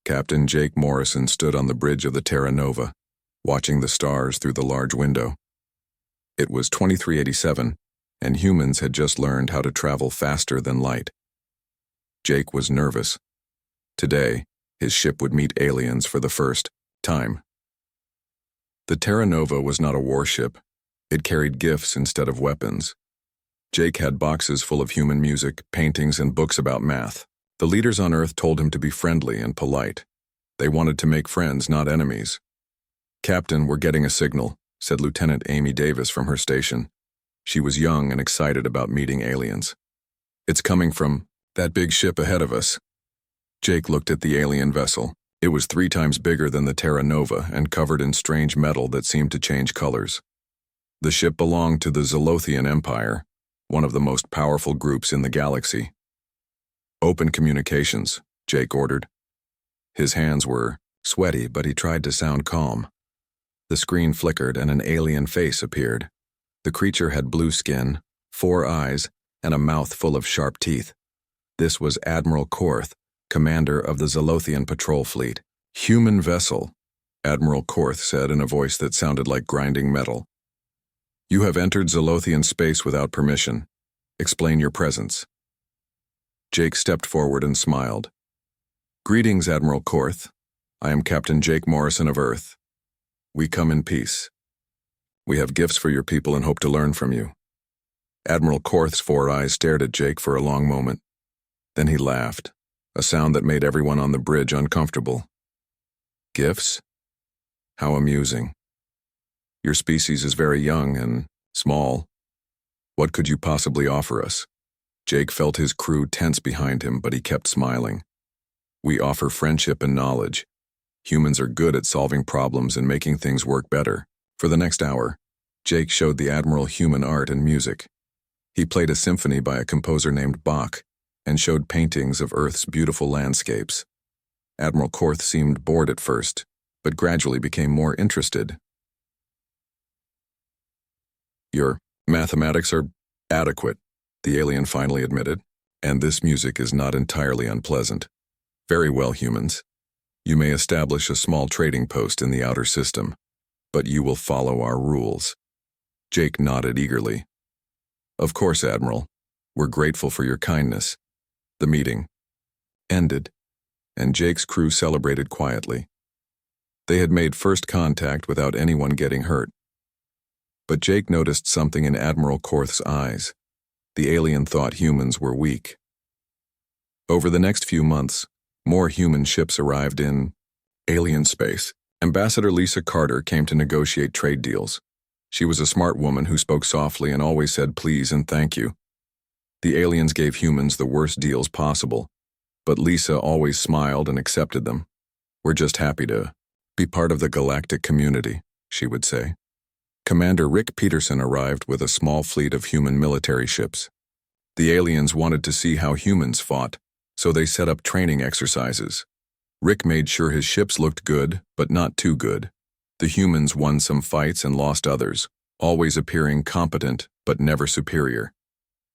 Captain Jake Morrison stood on the bridge of the Terra Nova, watching the stars through the large window. It was 2387, and humans had just learned how to travel faster than light. Jake was nervous. Today, his ship would meet aliens for the first time. The Terra Nova was not a warship. It carried gifts instead of weapons. Jake had boxes full of human music, paintings, and books about math. The leaders on Earth told him to be friendly and polite. They wanted to make friends, not enemies. "Captain, we're getting a signal," said Lieutenant Amy Davis from her station. She was young and excited about meeting aliens. "It's coming from that big ship ahead of us." Jake looked at the alien vessel. It was 3 times bigger than the Terra Nova and covered in strange metal that seemed to change colors. The ship belonged to the Zolothian Empire, one of the most powerful groups in the galaxy. "Open communications," Jake ordered. His hands were sweaty, but he tried to sound calm. The screen flickered and an alien face appeared. The creature had blue skin, 4 eyes, and a mouth full of sharp teeth. This was Admiral Korth, commander of the Zolothian patrol fleet. "Human vessel," Admiral Korth said in a voice that sounded like grinding metal. "You have entered Zolothian space without permission. Explain your presence." Jake stepped forward and smiled. "Greetings, Admiral Korth. I am Captain Jake Morrison of Earth. We come in peace. We have gifts for your people and hope to learn from you." Admiral Korth's 4 eyes stared at Jake for a long moment. Then he laughed, a sound that made everyone on the bridge uncomfortable. "Gifts? How amusing. Your species is very young and small. What could you possibly offer us?" Jake felt his crew tense behind him, but he kept smiling. "We offer friendship and knowledge. Humans are good at solving problems and making things work better." For the next hour, Jake showed the Admiral human art and music. He played a symphony by a composer named Bach and showed paintings of Earth's beautiful landscapes. Admiral Korth seemed bored at first, but gradually became more interested. "Your mathematics are adequate," the alien finally admitted, "and this music is not entirely unpleasant. Very well, humans. You may establish a small trading post in the outer system, but you will follow our rules." Jake nodded eagerly. "Of course, Admiral. We're grateful for your kindness." The meeting ended, and Jake's crew celebrated quietly. They had made first contact without anyone getting hurt. But Jake noticed something in Admiral Korth's eyes. The alien thought humans were weak. Over the next few months, more human ships arrived in alien space. Ambassador Lisa Carter came to negotiate trade deals. She was a smart woman who spoke softly and always said please and thank you. The aliens gave humans the worst deals possible, but Lisa always smiled and accepted them. "We're just happy to be part of the galactic community," she would say. Commander Rick Peterson arrived with a small fleet of human military ships. The aliens wanted to see how humans fought, so they set up training exercises. Rick made sure his ships looked good, but not too good. The humans won some fights and lost others, always appearing competent but never superior.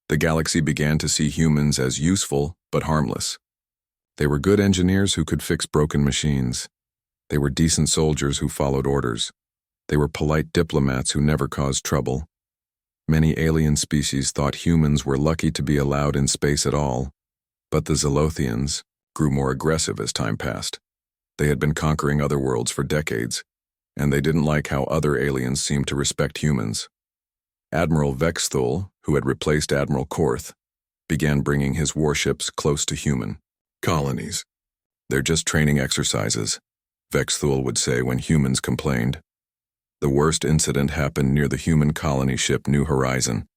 The galaxy began to see humans as useful but harmless. They were good engineers who could fix broken machines. They were decent soldiers who followed orders. They were polite diplomats who never caused trouble. Many alien species thought humans were lucky to be allowed in space at all, but the Zolothians grew more aggressive as time passed. They had been conquering other worlds for decades, and they didn't like how other aliens seemed to respect humans. Admiral Vexthul, who had replaced Admiral Korth, began bringing his warships close to human colonies. "They're just training exercises," Vexthul would say when humans complained. The worst incident happened near the human colony ship New Horizon.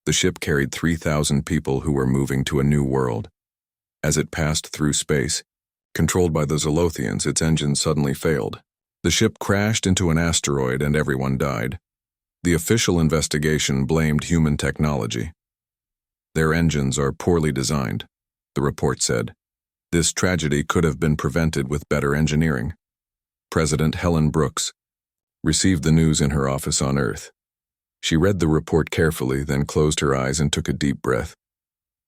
The ship carried 3,000 people who were moving to a new world. As it passed through space, controlled by the Zolothians, its engines suddenly failed. The ship crashed into an asteroid and everyone died. The official investigation blamed human technology. "Their engines are poorly designed," the report said. "This tragedy could have been prevented with better engineering." President Helen Brooks received the news in her office on Earth. She read the report carefully, then closed her eyes and took a deep breath.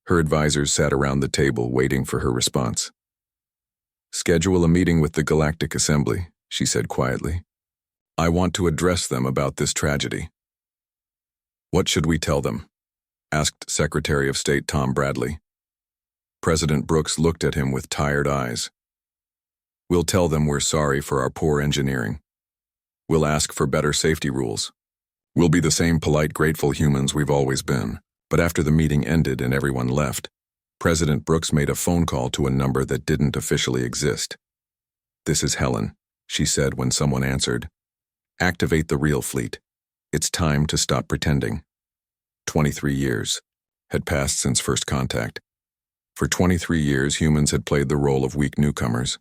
Her advisors sat around the table waiting for her response. Schedule a meeting with the Galactic Assembly, she said quietly. I want to address them about this tragedy. What should we tell them? Asked Secretary of State Tom Bradley. President Brooks looked at him with tired eyes. We'll tell them we're sorry for our poor engineering. We'll ask for better safety rules. We'll be the same polite, grateful humans we've always been. But after the meeting ended and everyone left, President Brooks made a phone call to a number that didn't officially exist. This is Helen, she said when someone answered. Activate the real fleet. It's time to stop pretending. 23 years had passed since first contact. For 23 years, humans had played the role of weak newcomers.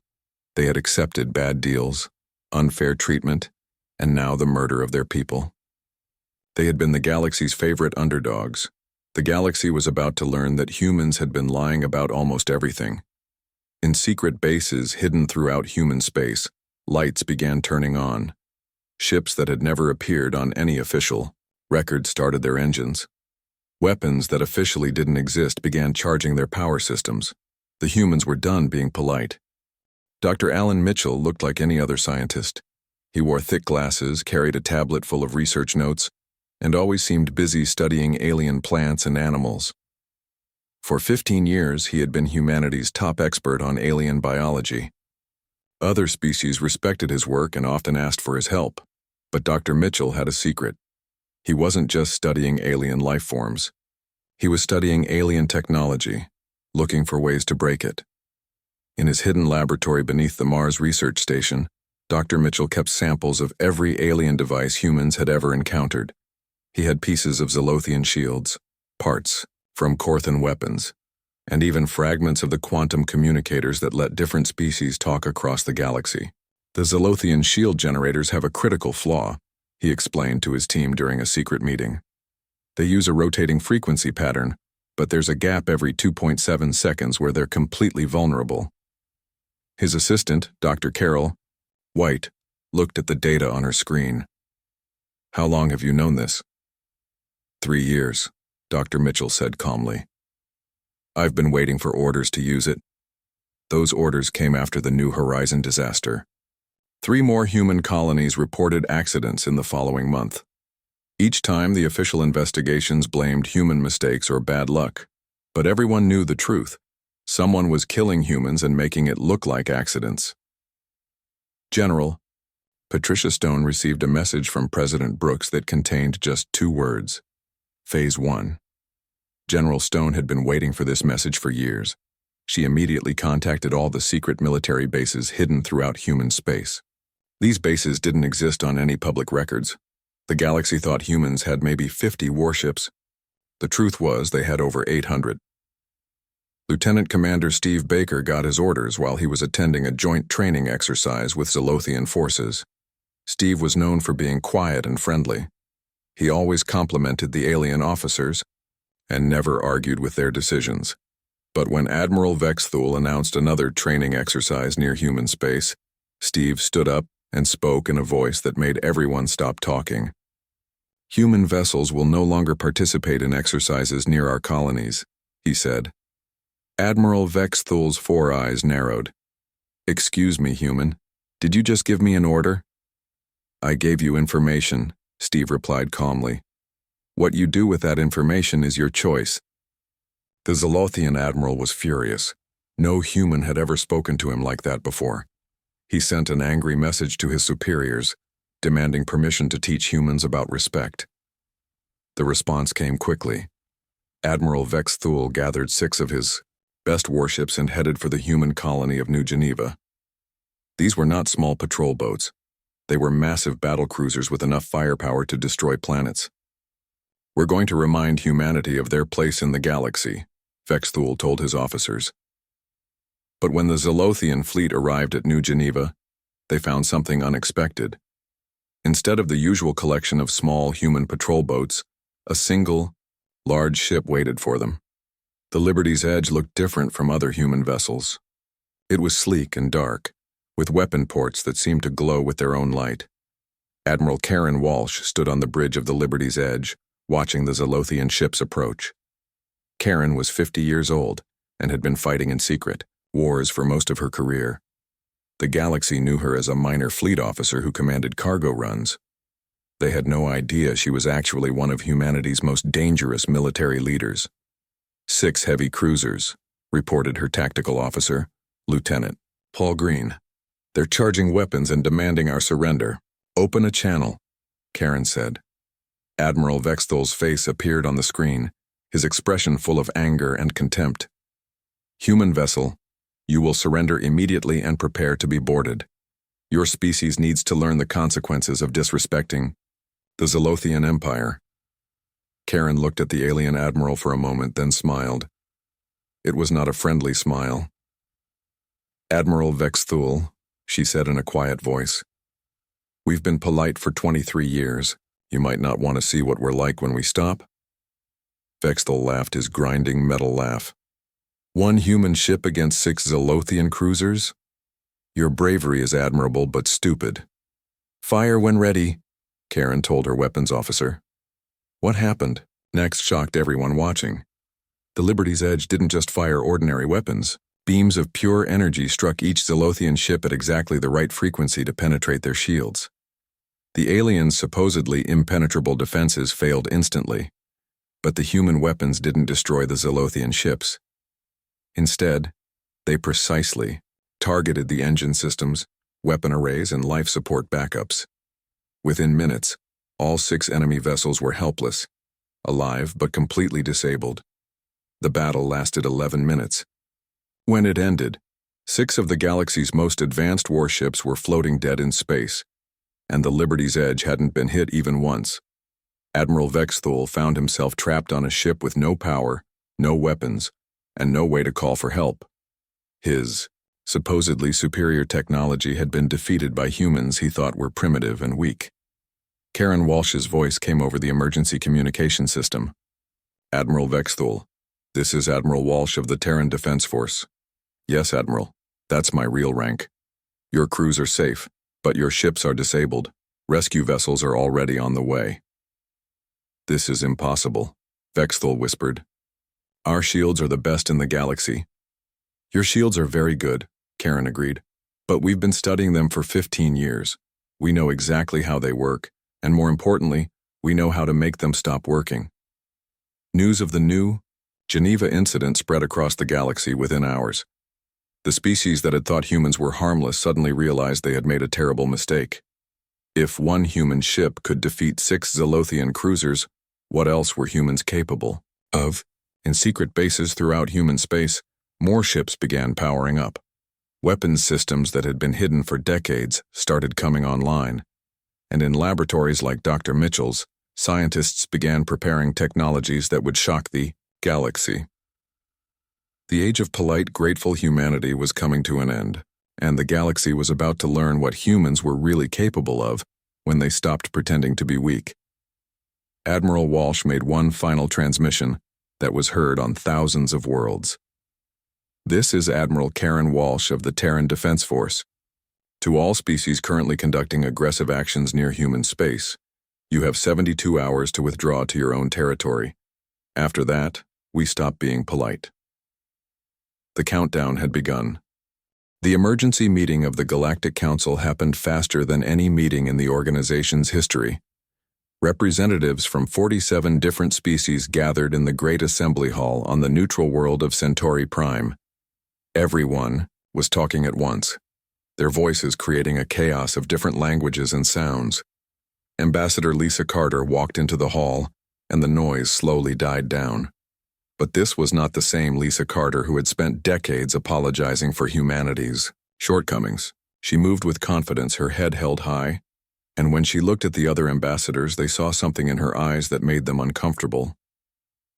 They had accepted bad deals, unfair treatment, and now the murder of their people. They had been the galaxy's favorite underdogs. The galaxy was about to learn that humans had been lying about almost everything. In secret bases hidden throughout human space, lights began turning on. Ships that had never appeared on any official record started their engines. Weapons that officially didn't exist began charging their power systems. The humans were done being polite. Dr. Alan Mitchell looked like any other scientist. He wore thick glasses, carried a tablet full of research notes, and always seemed busy studying alien plants and animals. For 15 years, he had been humanity's top expert on alien biology. Other species respected his work and often asked for his help. But Dr. Mitchell had a secret. He wasn't just studying alien life forms. He was studying alien technology, looking for ways to break it. In his hidden laboratory beneath the Mars Research Station, Dr. Mitchell kept samples of every alien device humans had ever encountered. He had pieces of Zolothian shields, parts from Corthan weapons, and even fragments of the quantum communicators that let different species talk across the galaxy. The Zolothian shield generators have a critical flaw, he explained to his team during a secret meeting. They use a rotating frequency pattern, but there's a gap every 2.7 seconds where they're completely vulnerable. His assistant, Dr. Carol White, looked at the data on her screen. How long have you known this? 3 years, Dr. Mitchell said calmly. I've been waiting for orders to use it. Those orders came after the New Horizon disaster. 3 more human colonies reported accidents in the following month. Each time, the official investigations blamed human mistakes or bad luck. But everyone knew the truth. Someone was killing humans and making it look like accidents. General, Patricia Stone received a message from President Brooks that contained just 2 words. Phase 1. General Stone had been waiting for this message for years. She immediately contacted all the secret military bases hidden throughout human space. These bases didn't exist on any public records. The galaxy thought humans had maybe 50 warships. The truth was they had over 800. Lieutenant Commander Steve Baker got his orders while he was attending a joint training exercise with Zolothian forces. Steve was known for being quiet and friendly. He always complimented the alien officers and never argued with their decisions. But when Admiral Vexthul announced another training exercise near human space, Steve stood up and spoke in a voice that made everyone stop talking. Human vessels will no longer participate in exercises near our colonies, he said. Admiral Vexthul's 4 eyes narrowed. Excuse me, human. Did you just give me an order? I gave you information, Steve replied calmly. What you do with that information is your choice. The Zolothian admiral was furious. No human had ever spoken to him like that before. He sent an angry message to his superiors, demanding permission to teach humans about respect. The response came quickly. Admiral Vexthul gathered 6 of his best warships and headed for the human colony of New Geneva. These were not small patrol boats. They were massive battle cruisers with enough firepower to destroy planets. We're going to remind humanity of their place in the galaxy, Vexthul told his officers. But when the Zolothian fleet arrived at New Geneva, they found something unexpected. Instead of the usual collection of small human patrol boats, a single, large ship waited for them. The Liberty's Edge looked different from other human vessels. It was sleek and dark, with weapon ports that seemed to glow with their own light. Admiral Karen Walsh stood on the bridge of the Liberty's Edge, watching the Zolothian ships approach. Karen was 50 years old and had been fighting in secret, wars for most of her career. The galaxy knew her as a minor fleet officer who commanded cargo runs. They had no idea she was actually one of humanity's most dangerous military leaders. 6 heavy cruisers, reported her tactical officer, Lieutenant Paul Green. They're charging weapons and demanding our surrender. Open a channel, Karen said. Admiral Vexthol's face appeared on the screen, his expression full of anger and contempt. Human vessel, you will surrender immediately and prepare to be boarded. Your species needs to learn the consequences of disrespecting the Zolothian Empire. Karen looked at the alien admiral for a moment, then smiled. It was not a friendly smile. Admiral Vexthul, she said in a quiet voice. We've been polite for 23 years. You might not want to see what we're like when we stop. Vexthul laughed his grinding metal laugh. 1 human ship against 6 Zolothian cruisers? Your bravery is admirable but stupid. Fire when ready, Karen told her weapons officer. What happened? Next shocked everyone watching. The Liberty's Edge didn't just fire ordinary weapons. Beams of pure energy struck each Zolothian ship at exactly the right frequency to penetrate their shields. The aliens' supposedly impenetrable defenses failed instantly, but the human weapons didn't destroy the Zolothian ships. Instead, they precisely targeted the engine systems, weapon arrays, and life support backups. Within minutes, all 6 enemy vessels were helpless, alive but completely disabled. The battle lasted 11 minutes. When it ended, 6 of the galaxy's most advanced warships were floating dead in space, and the Liberty's Edge hadn't been hit even once. Admiral Vexthul found himself trapped on a ship with no power, no weapons, and no way to call for help. His supposedly superior technology had been defeated by humans he thought were primitive and weak. Karen Walsh's voice came over the emergency communication system. Admiral Vexthul, this is Admiral Walsh of the Terran Defense Force. Yes, Admiral, that's my real rank. Your crews are safe, but your ships are disabled. Rescue vessels are already on the way. This is impossible, Vexthul whispered. Our shields are the best in the galaxy. Your shields are very good, Karen agreed, but we've been studying them for 15 years. We know exactly how they work, and more importantly, we know how to make them stop working. News of the new Geneva incident spread across the galaxy within hours. The species that had thought humans were harmless suddenly realized they had made a terrible mistake. If 1 human ship could defeat 6 Zolothian cruisers, what else were humans capable of? In secret bases throughout human space, more ships began powering up. Weapons systems that had been hidden for decades started coming online. And in laboratories like Dr. Mitchell's, scientists began preparing technologies that would shock the galaxy. The age of polite, grateful humanity was coming to an end, and the galaxy was about to learn what humans were really capable of when they stopped pretending to be weak. Admiral Walsh made one final transmission that was heard on thousands of worlds. This is Admiral Karen Walsh of the Terran Defense Force. To all species currently conducting aggressive actions near human space, you have 72 hours to withdraw to your own territory. After that, we stop being polite. The countdown had begun. The emergency meeting of the Galactic Council happened faster than any meeting in the organization's history. Representatives from 47 different species gathered in the Great Assembly Hall on the neutral world of Centauri Prime. Everyone was talking at once, their voices creating a chaos of different languages and sounds. Ambassador Lisa Carter walked into the hall, and the noise slowly died down. But this was not the same Lisa Carter who had spent decades apologizing for humanity's shortcomings. She moved with confidence, her head held high, and when she looked at the other ambassadors, they saw something in her eyes that made them uncomfortable.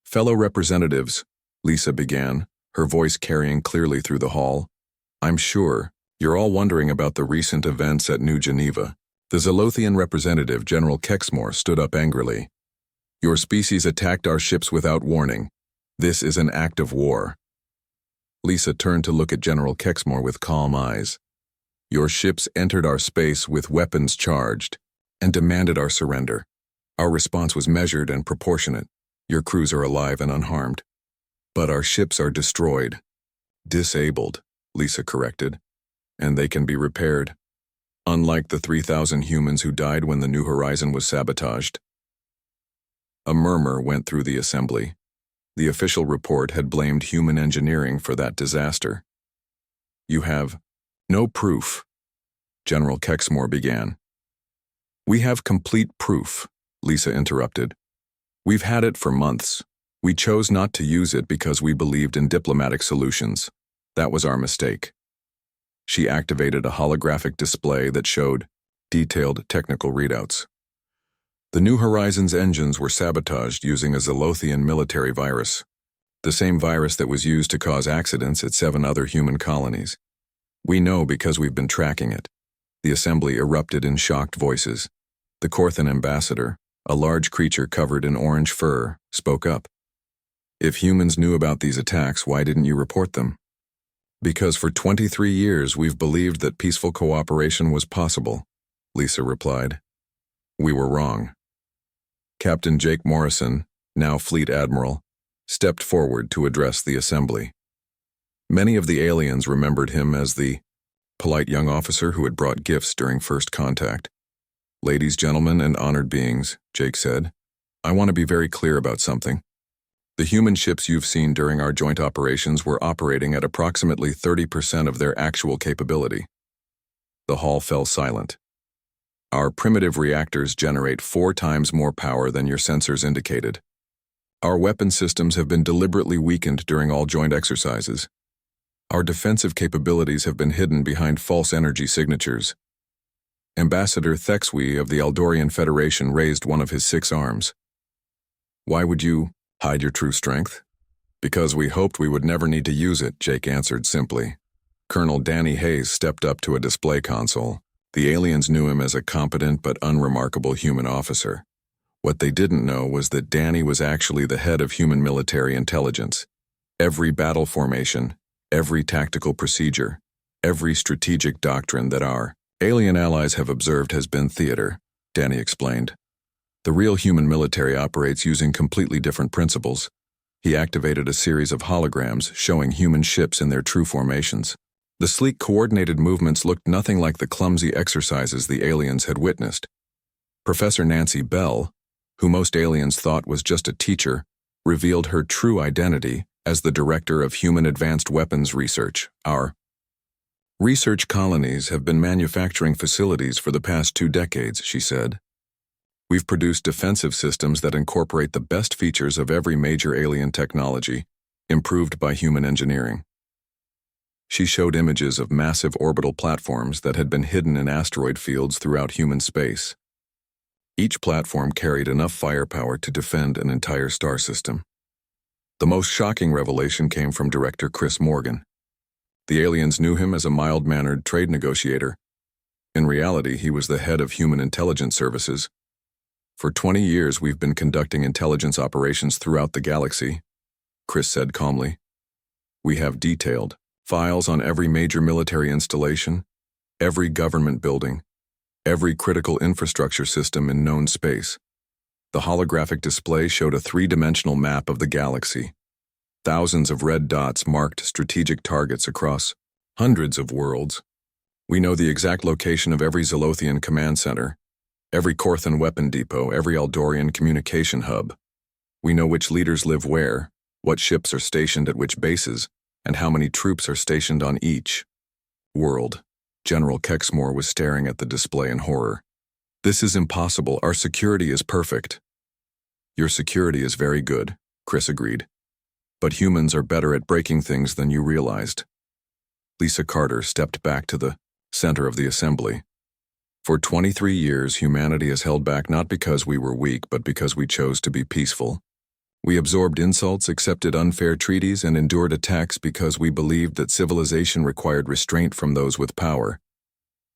Fellow representatives, Lisa began, her voice carrying clearly through the hall, I'm sure you're all wondering about the recent events at New Geneva. The Zolothian representative, General Kexmore, stood up angrily. Your species attacked our ships without warning. This is an act of war. Lisa turned to look at General Kexmore with calm eyes. Your ships entered our space with weapons charged and demanded our surrender. Our response was measured and proportionate. Your crews are alive and unharmed. But our ships are destroyed. Disabled, Lisa corrected. and they can be repaired. Unlike the 3,000 humans who died when the New Horizon was sabotaged. A murmur went through the assembly. The official report had blamed human engineering for that disaster. You have no proof, General Kexmore began. We have complete proof, Lisa interrupted. We've had it for months. We chose not to use it because we believed in diplomatic solutions. That was our mistake. She activated a holographic display that showed detailed technical readouts. The New Horizons engines were sabotaged using a Zolothian military virus, the same virus that was used to cause accidents at 7 other human colonies. We know because we've been tracking it. The assembly erupted in shocked voices. The Corthan ambassador, a large creature covered in orange fur, spoke up. If humans knew about these attacks, why didn't you report them? Because for 23 years we've believed that peaceful cooperation was possible, Lisa replied. We were wrong. Captain Jake Morrison, now Fleet Admiral, stepped forward to address the assembly. Many of the aliens remembered him as the polite young officer who had brought gifts during first contact. Ladies, gentlemen, and honored beings, Jake said, I want to be very clear about something. The human ships you've seen during our joint operations were operating at approximately 30% of their actual capability. The hall fell silent. Our primitive reactors generate 4 times more power than your sensors indicated. Our weapon systems have been deliberately weakened during all joint exercises. Our defensive capabilities have been hidden behind false energy signatures. Ambassador Thexwi of the Eldorian Federation raised one of his 6 arms. Why would you hide your true strength? Because we hoped we would never need to use it, Jake answered simply. Colonel Danny Hayes stepped up to a display console. The aliens knew him as a competent but unremarkable human officer. What they didn't know was that Danny was actually the head of human military intelligence. Every battle formation, every tactical procedure, every strategic doctrine that our alien allies have observed has been theater, Danny explained. The real human military operates using completely different principles. He activated a series of holograms showing human ships in their true formations. The sleek, coordinated movements looked nothing like the clumsy exercises the aliens had witnessed. Professor Nancy Bell, who most aliens thought was just a teacher, revealed her true identity as the director of Human Advanced Weapons Research. Our research colonies have been manufacturing facilities for the past 2 decades, she said. We've produced defensive systems that incorporate the best features of every major alien technology, improved by human engineering. She showed images of massive orbital platforms that had been hidden in asteroid fields throughout human space. Each platform carried enough firepower to defend an entire star system. The most shocking revelation came from director Chris Morgan. The aliens knew him as a mild-mannered trade negotiator. In reality, he was the head of Human Intelligence Services. For 20 years, we've been conducting intelligence operations throughout the galaxy, Chris said calmly. We have detailed files on every major military installation, every government building, every critical infrastructure system in known space. The holographic display showed a 3-dimensional map of the galaxy. Thousands of red dots marked strategic targets across hundreds of worlds. We know the exact location of every Zolothian command center, every Corthan weapon depot, every Eldorian communication hub. We know which leaders live where, what ships are stationed at which bases, and how many troops are stationed on each world. General Kexmore was staring at the display in horror. This is impossible. Our security is perfect. Your security is very good, Chris agreed. But humans are better at breaking things than you realized. Lisa Carter stepped back to the center of the assembly. For 23 years, humanity has held back not because we were weak, but because we chose to be peaceful. We absorbed insults, accepted unfair treaties, and endured attacks because we believed that civilization required restraint from those with power.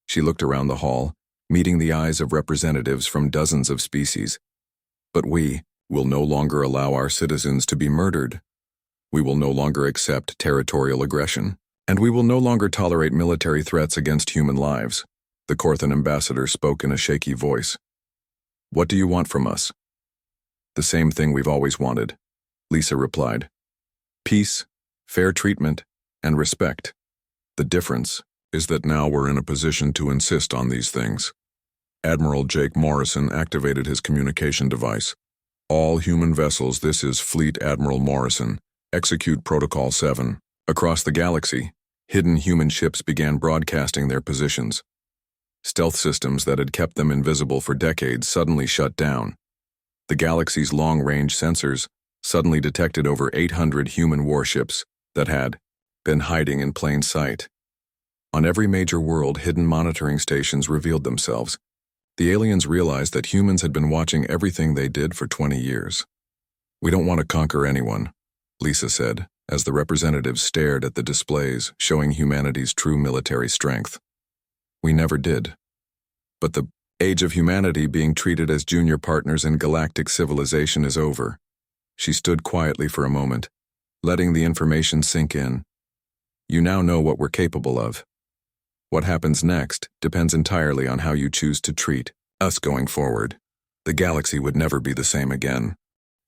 She looked around the hall, meeting the eyes of representatives from dozens of species. But we will no longer allow our citizens to be murdered. We will no longer accept territorial aggression, and we will no longer tolerate military threats against human lives. The Corthan ambassador spoke in a shaky voice. What do you want from us? The same thing we've always wanted, Lisa replied. Peace, fair treatment, and respect. The difference is that now we're in a position to insist on these things. Admiral Jake Morrison activated his communication device. All human vessels, this is Fleet Admiral Morrison, execute Protocol 7. Across the galaxy, hidden human ships began broadcasting their positions. Stealth systems that had kept them invisible for decades suddenly shut down. The galaxy's long-range sensors suddenly detected over 800 human warships that had been hiding in plain sight. On every major world, hidden monitoring stations revealed themselves. The aliens realized that humans had been watching everything they did for 20 years. "We don't want to conquer anyone," Lisa said, as the representatives stared at the displays showing humanity's true military strength. "We never did. But the age of humanity being treated as junior partners in galactic civilization is over." She stood quietly for a moment, letting the information sink in. "You now know what we're capable of. What happens next depends entirely on how you choose to treat us going forward." The galaxy would never be the same again.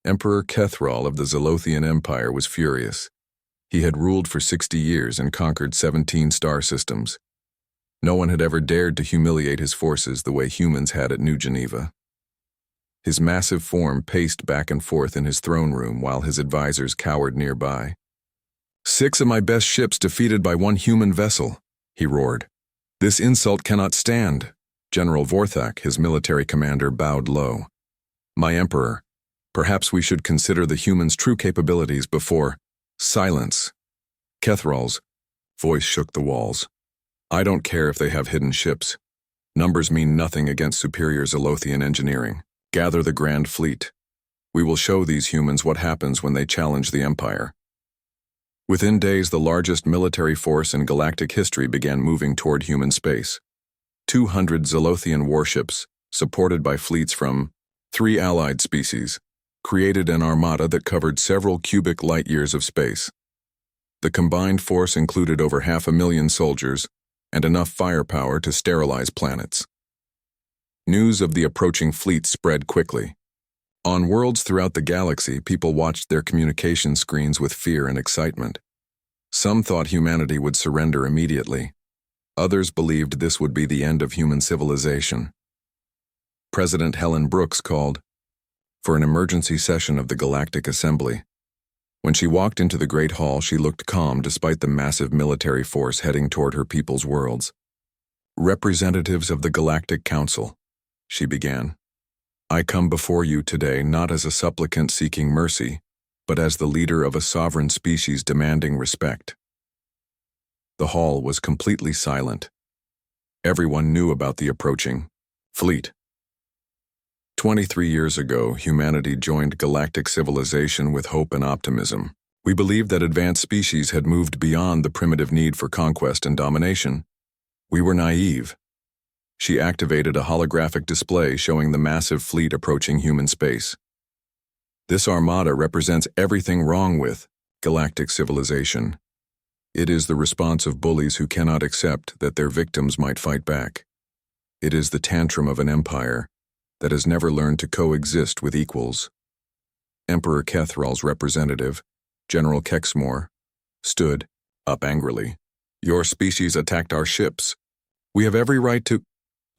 Emperor Kethral of the Zolothian Empire was furious. He had ruled for 60 years and conquered 17 star systems. No one had ever dared to humiliate his forces the way humans had at New Geneva. His massive form paced back and forth in his throne room while his advisors cowered nearby. "6 of my best ships defeated by one human vessel," he roared. "This insult cannot stand." General Vorthak, his military commander, bowed low. "My emperor, perhaps we should consider the humans' true capabilities before—" "Silence." Kethral's voice shook the walls. "I don't care if they have hidden ships. Numbers mean nothing against superior Zolothian engineering. Gather the Grand Fleet. We will show these humans what happens when they challenge the Empire." Within days, the largest military force in galactic history began moving toward human space. 200 Zolothian warships, supported by fleets from 3 allied species, created an armada that covered several cubic light-years of space. The combined force included over 500,000 soldiers and enough firepower to sterilize planets. News of the approaching fleet spread quickly. On worlds throughout the galaxy, people watched their communication screens with fear and excitement. Some thought humanity would surrender immediately. Others believed this would be the end of human civilization. President Helen Brooks called for an emergency session of the Galactic Assembly. When she walked into the Great Hall, she looked calm despite the massive military force heading toward her people's worlds. "Representatives of the Galactic Council," she began. "I come before you today not as a supplicant seeking mercy, but as the leader of a sovereign species demanding respect." The hall was completely silent. Everyone knew about the approaching fleet. 23 years ago, humanity joined galactic civilization with hope and optimism. We believed that advanced species had moved beyond the primitive need for conquest and domination. We were naive. She activated a holographic display showing the massive fleet approaching human space. "This armada represents everything wrong with galactic civilization. It is the response of bullies who cannot accept that their victims might fight back. It is the tantrum of an empire that has never learned to coexist with equals." Emperor Kethral's representative, General Kexmore, stood up angrily. "Your species attacked our ships. We have every right to—"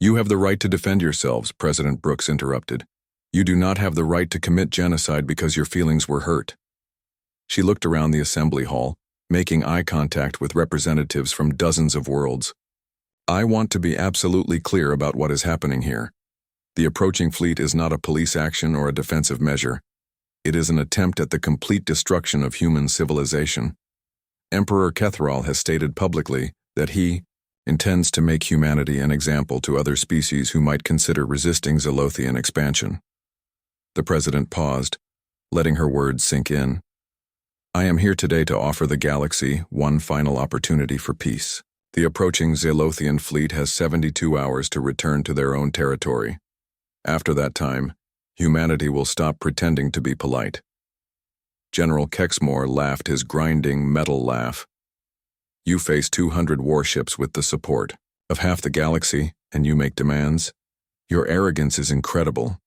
"You have the right to defend yourselves," President Brooks interrupted. "You do not have the right to commit genocide because your feelings were hurt." She looked around the assembly hall, making eye contact with representatives from dozens of worlds. "I want to be absolutely clear about what is happening here. The approaching fleet is not a police action or a defensive measure. It is an attempt at the complete destruction of human civilization. Emperor Kethral has stated publicly that he intends to make humanity an example to other species who might consider resisting Zolothian expansion." The president paused, letting her words sink in. "I am here today to offer the galaxy one final opportunity for peace. The approaching Zolothian fleet has 72 hours to return to their own territory. After that time, humanity will stop pretending to be polite." General Kexmore laughed his grinding metal laugh. "You face 200 warships with the support of half the galaxy, and you make demands? Your arrogance is incredible."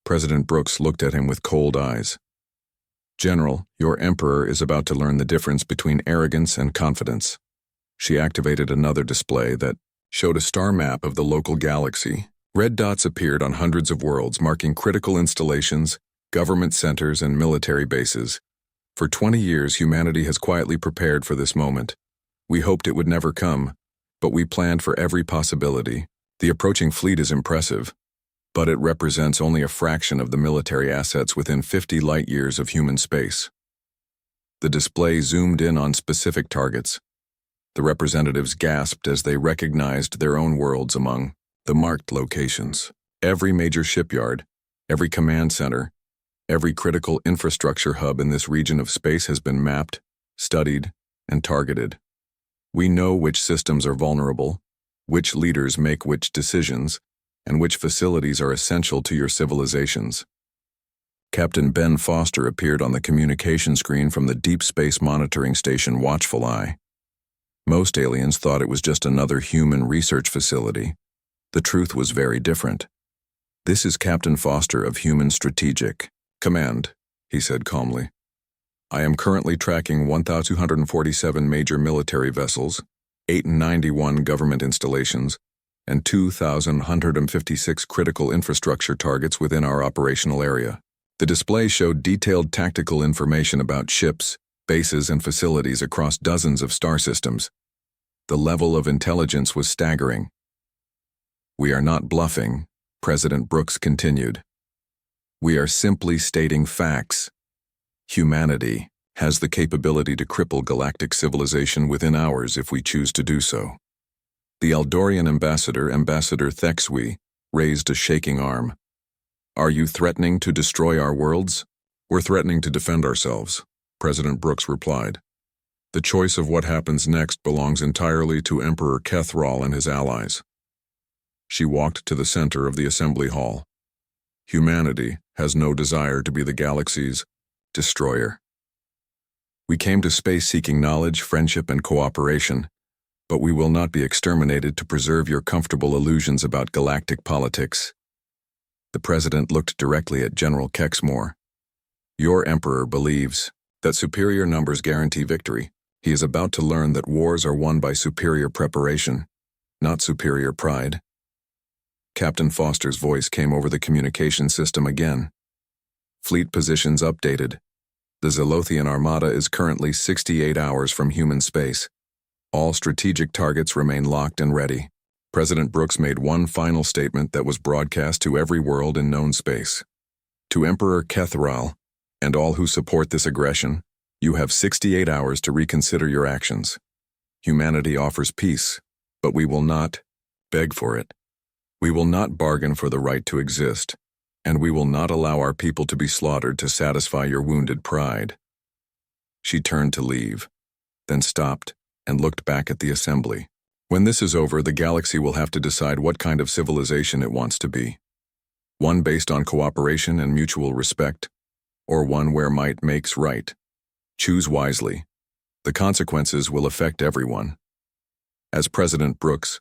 President Brooks looked at him with cold eyes. "General, your emperor is about to learn the difference between arrogance and confidence. She activated another display that showed a star map of the local galaxy. Red dots appeared on hundreds of worlds, marking critical installations, government centers, and military bases. For 20 years, humanity has quietly prepared for this moment. We hoped it would never come, but we planned for every possibility. The approaching fleet is impressive, but it represents only a fraction of the military assets within 50 light-years of human space. The display zoomed in on specific targets. The representatives gasped as they recognized their own worlds among the marked locations. Every major shipyard, every command center, every critical infrastructure hub in this region of space has been mapped, studied, and targeted. We know which systems are vulnerable, which leaders make which decisions, and which facilities are essential to your civilizations. Captain Ben Foster appeared on the communication screen from the Deep Space Monitoring Station Watchful Eye. Most aliens thought it was just another human research facility. The truth was very different. "This is Captain Foster of Human Strategic Command," he said calmly. "I am currently tracking 1,247 major military vessels, 891 government installations, and 2,156 critical infrastructure targets within our operational area." The display showed detailed tactical information about ships, bases, and facilities across dozens of star systems. The level of intelligence was staggering. "We are not bluffing," President Brooks continued. "We are simply stating facts. Humanity has the capability to cripple galactic civilization within hours if we choose to do so." The Eldorian ambassador, Ambassador Thexwi, raised a shaking arm. "Are you threatening to destroy our worlds?" "We're threatening to defend ourselves," President Brooks replied. "The choice of what happens next belongs entirely to Emperor Kethral and his allies." She walked to the center of the assembly hall. "Humanity has no desire to be the galaxy's destroyer. We came to space seeking knowledge, friendship, and cooperation, but we will not be exterminated to preserve your comfortable illusions about galactic politics." The president looked directly at General Kexmore. "Your emperor believes that superior numbers guarantee victory. He is about to learn that wars are won by superior preparation, not superior pride." Captain Foster's voice came over the communication system again. "Fleet positions updated. The Zolothian Armada is currently 68 hours from human space. All strategic targets remain locked and ready." President Brooks made one final statement that was broadcast to every world in known space. "To Emperor Kethral and all who support this aggression, you have 68 hours to reconsider your actions. Humanity offers peace, but we will not beg for it. We will not bargain for the right to exist, and we will not allow our people to be slaughtered to satisfy your wounded pride." She turned to leave, then stopped and looked back at the assembly. "When this is over, the galaxy will have to decide what kind of civilization it wants to be. One based on cooperation and mutual respect, or one where might makes right. Choose wisely. The consequences will affect everyone." As President Brooks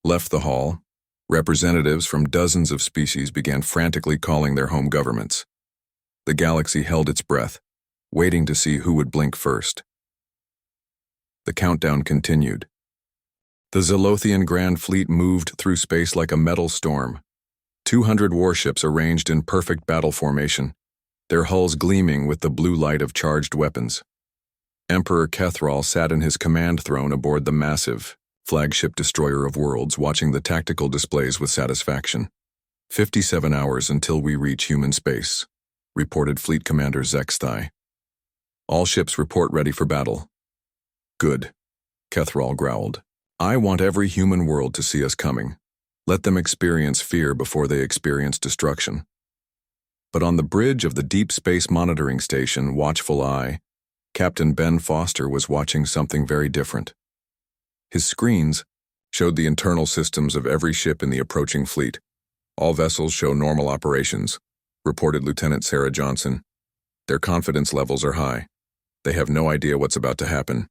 left the hall, representatives from dozens of species began frantically calling their home governments. The galaxy held its breath, waiting to see who would blink first. The countdown continued. The Zolothian Grand Fleet moved through space like a metal storm. 200 warships arranged in perfect battle formation, their hulls gleaming with the blue light of charged weapons. Emperor Kethral sat in his command throne aboard the massive, flagship destroyer of worlds, watching the tactical displays with satisfaction. 57 hours until we reach human space, reported Fleet Commander Zexthai. All ships report ready for battle. Good, Kethral growled. I want every human world to see us coming. Let them experience fear before they experience destruction. But on the bridge of the Deep Space Monitoring Station, Watchful Eye, Captain Ben Foster was watching something very different. His screens showed the internal systems of every ship in the approaching fleet. All vessels show normal operations, reported Lieutenant Sarah Johnson. Their confidence levels are high. They have no idea what's about to happen.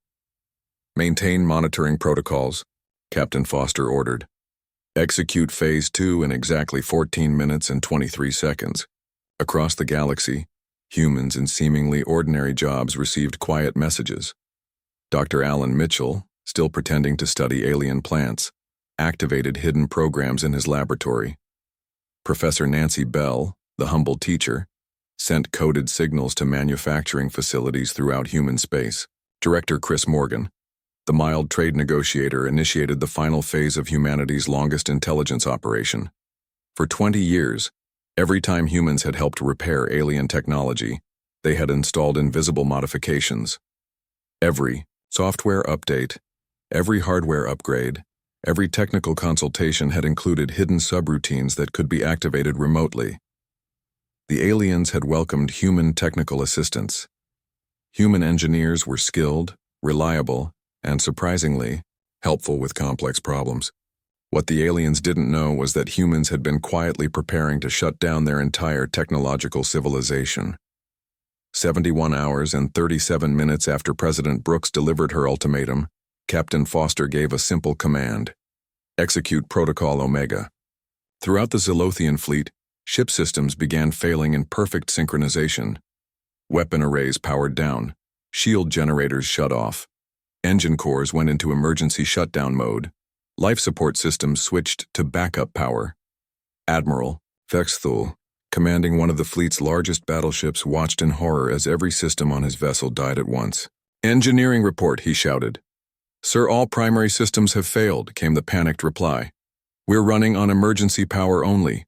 Maintain monitoring protocols, Captain Foster ordered. Execute Phase 2 in exactly 14 minutes and 23 seconds. Across the galaxy, humans in seemingly ordinary jobs received quiet messages. Dr. Alan Mitchell, still pretending to study alien plants, activated hidden programs in his laboratory. Professor Nancy Bell, the humble teacher, sent coded signals to manufacturing facilities throughout human space. Director Chris Morgan, the mild trade negotiator, initiated the final phase of humanity's longest intelligence operation. For 20 years, every time humans had helped repair alien technology, they had installed invisible modifications. Every software update, every hardware upgrade, every technical consultation had included hidden subroutines that could be activated remotely. The aliens had welcomed human technical assistance. Human engineers were skilled, reliable, and surprisingly, helpful with complex problems. What the aliens didn't know was that humans had been quietly preparing to shut down their entire technological civilization. 71 hours and 37 minutes after President Brooks delivered her ultimatum, Captain Foster gave a simple command: execute Protocol Omega. Throughout the Zolothian fleet, ship systems began failing in perfect synchronization. Weapon arrays powered down, shield generators shut off, engine cores went into emergency shutdown mode, life support systems switched to backup power. Admiral Vexthul, commanding one of the fleet's largest battleships, watched in horror as every system on his vessel died at once. "Engineering report," he shouted. "Sir, all primary systems have failed," came the panicked reply. "We're running on emergency power only.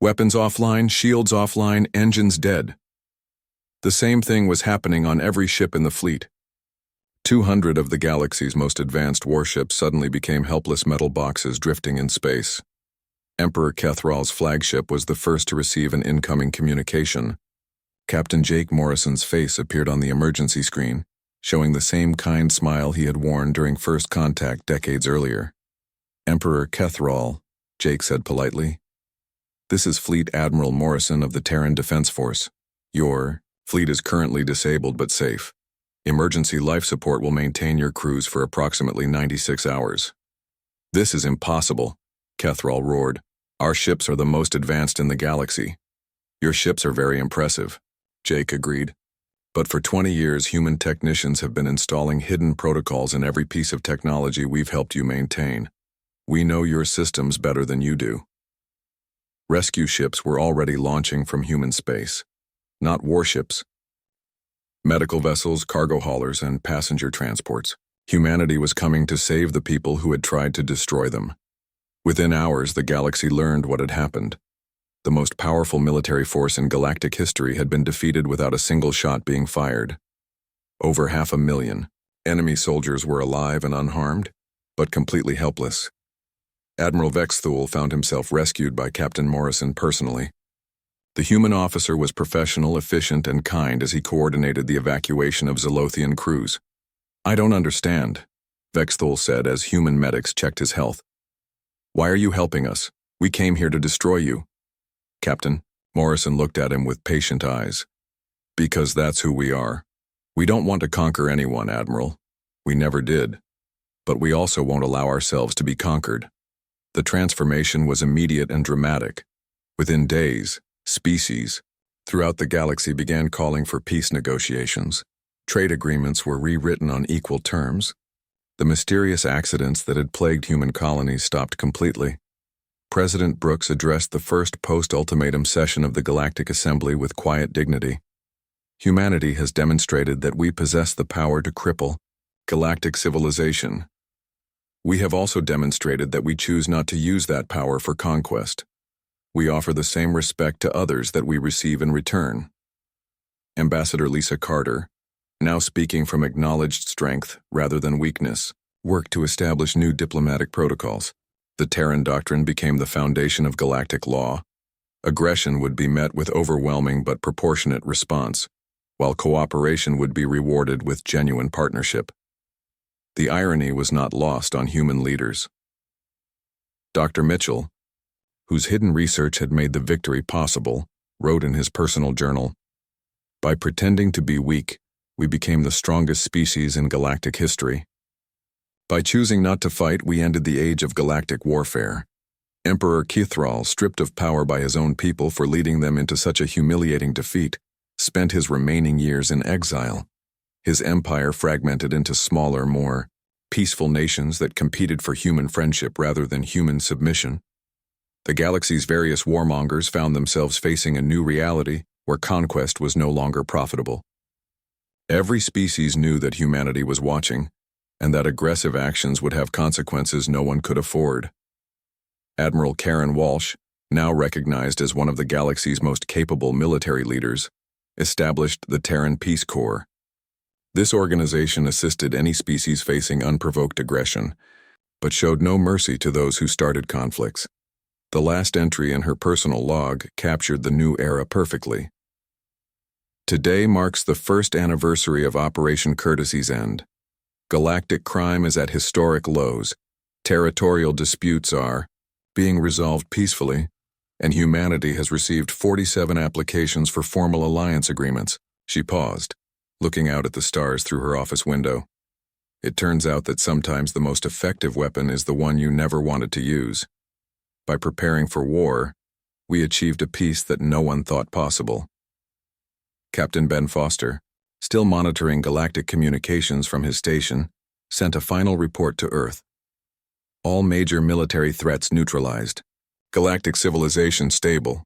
Weapons offline, shields offline, engines dead." The same thing was happening on every ship in the fleet. 200 of the galaxy's most advanced warships suddenly became helpless metal boxes drifting in space. Emperor Kethral's flagship was the first to receive an incoming communication. Captain Jake Morrison's face appeared on the emergency screen, showing the same kind smile he had worn during first contact decades earlier. "Emperor Kethral," Jake said politely. "This is Fleet Admiral Morrison of the Terran Defense Force. Your fleet is currently disabled but safe. Emergency life support will maintain your crews for approximately 96 hours. "This is impossible," Kethral roared. "Our ships are the most advanced in the galaxy." "Your ships are very impressive," Jake agreed. "But for 20 years, human technicians have been installing hidden protocols in every piece of technology we've helped you maintain. We know your systems better than you do." Rescue ships were already launching from human space. Not warships. Medical vessels, cargo haulers, and passenger transports. Humanity was coming to save the people who had tried to destroy them. Within hours, the galaxy learned what had happened. The most powerful military force in galactic history had been defeated without a single shot being fired. Over 500,000 enemy soldiers were alive and unharmed, but completely helpless. Admiral Vexthul found himself rescued by Captain Morrison personally. The human officer was professional, efficient, and kind as he coordinated the evacuation of Zolothian crews. "I don't understand," Vexthul said as human medics checked his health. "Why are you helping us? We came here to destroy you." "Captain," Morrison looked at him with patient eyes. "Because that's who we are. We don't want to conquer anyone, Admiral. We never did. But we also won't allow ourselves to be conquered." The transformation was immediate and dramatic. Within days, species throughout the galaxy began calling for peace negotiations. Trade agreements were rewritten on equal terms. The mysterious accidents that had plagued human colonies stopped completely. President Brooks addressed the first post-ultimatum session of the Galactic Assembly with quiet dignity. "Humanity has demonstrated that we possess the power to cripple galactic civilization. We have also demonstrated that we choose not to use that power for conquest. We offer the same respect to others that we receive in return." Ambassador Lisa Carter, now speaking from acknowledged strength rather than weakness, worked to establish new diplomatic protocols. The Terran Doctrine became the foundation of galactic law. Aggression would be met with overwhelming but proportionate response, while cooperation would be rewarded with genuine partnership. The irony was not lost on human leaders. Dr. Mitchell, whose hidden research had made the victory possible, wrote in his personal journal, "By pretending to be weak, we became the strongest species in galactic history. By choosing not to fight, we ended the age of galactic warfare. Emperor Kithral, stripped of power by his own people for leading them into such a humiliating defeat, spent his remaining years in exile. His empire fragmented into smaller, more peaceful nations that competed for human friendship rather than human submission. The galaxy's various warmongers found themselves facing a new reality where conquest was no longer profitable. Every species knew that humanity was watching, and that aggressive actions would have consequences no one could afford. Admiral Karen Walsh, now recognized as one of the galaxy's most capable military leaders, established the Terran Peace Corps. This organization assisted any species facing unprovoked aggression, but showed no mercy to those who started conflicts. The last entry in her personal log captured the new era perfectly. Today marks the first anniversary of Operation Courtesy's end. Galactic crime is at historic lows, territorial disputes are being resolved peacefully, and humanity has received 47 applications for formal alliance agreements. She paused, looking out at the stars through her office window. It turns out that sometimes the most effective weapon is the one you never wanted to use. By preparing for war, we achieved a peace that no one thought possible. Captain Ben Foster, still monitoring galactic communications from his station, sent a final report to Earth. All major military threats neutralized. Galactic civilization stable.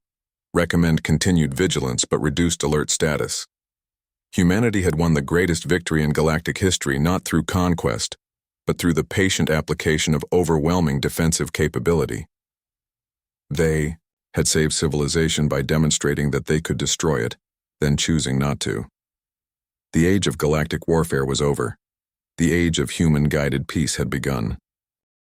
Recommend continued vigilance but reduced alert status. Humanity had won the greatest victory in galactic history not through conquest, but through the patient application of overwhelming defensive capability. They had saved civilization by demonstrating that they could destroy it, then choosing not to. The age of galactic warfare was over. The age of human-guided peace had begun.